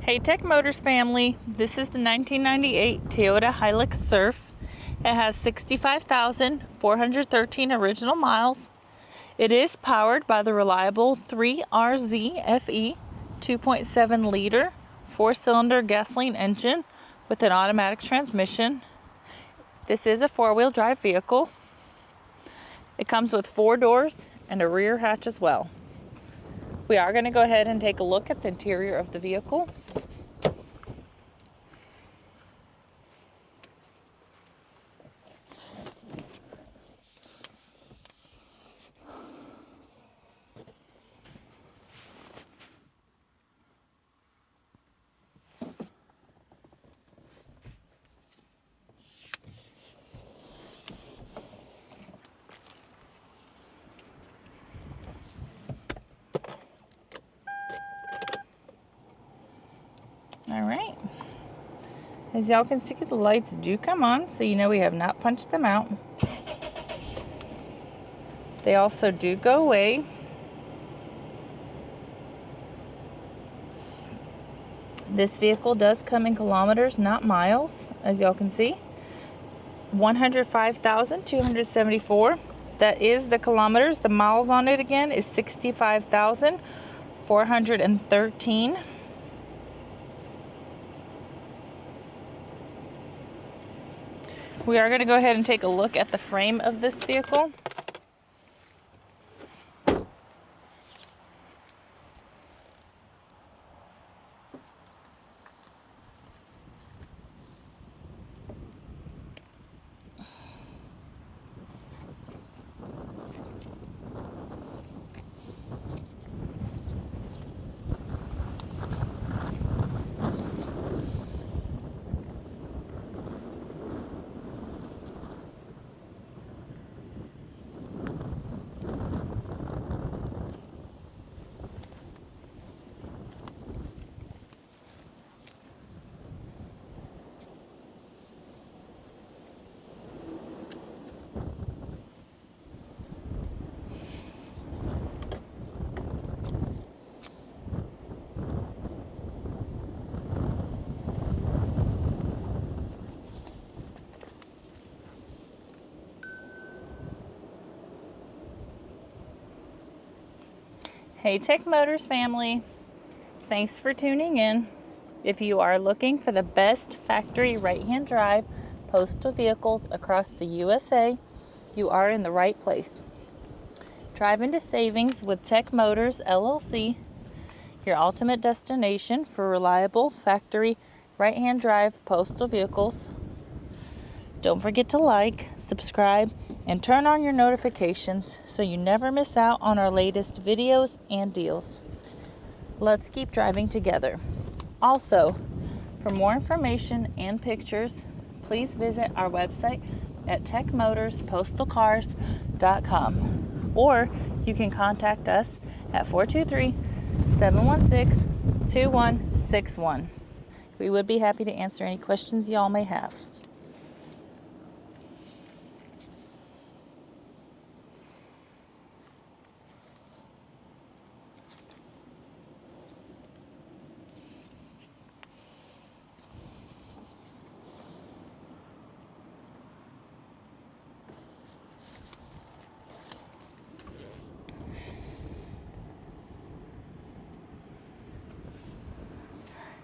Hey Tech Motors family, this is the 1998 Toyota Hilux Surf. It has 65,413 original miles. It is powered by the reliable 3RZ FE 2.7 liter 4-cylinder gasoline engine with an automatic transmission. This is a 4-wheel drive vehicle. It comes with 4 doors and a rear hatch as well. We are going to go ahead and take a look at the interior of the vehicle. Alright, as y'all can see, the lights do come on, so you know we have not punched them out. They also do go away. This vehicle does come in kilometers, not miles, as y'all can see. 105,274. That is the kilometers. The miles on it again is 65,413. We are going to go ahead and take a look at the frame of this vehicle. Hey Tech Motors family, thanks for tuning in. If you are looking for the best factory right-hand drive postal vehicles across the USA, you are in the right place. Drive into savings with Tech Motors LLC, your ultimate destination for reliable factory right-hand drive postal vehicles. Don't forget to like, subscribe, and turn on your notifications so you never miss out on our latest videos and deals. Let's keep driving together. Also, for more information and pictures, please visit our website at techmotorspostalcars.com, or you can contact us at 423-716-2161. We would be happy to answer any questions y'all may have.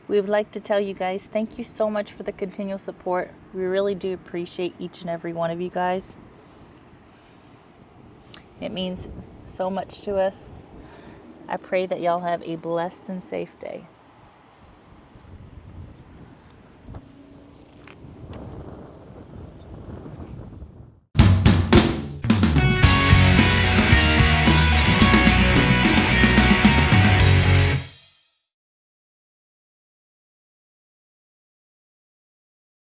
We would like to tell you guys thank you so much for the continual support. We really do appreciate each and every one of you guys. It means so much to us. I pray that y'all have a blessed and safe day.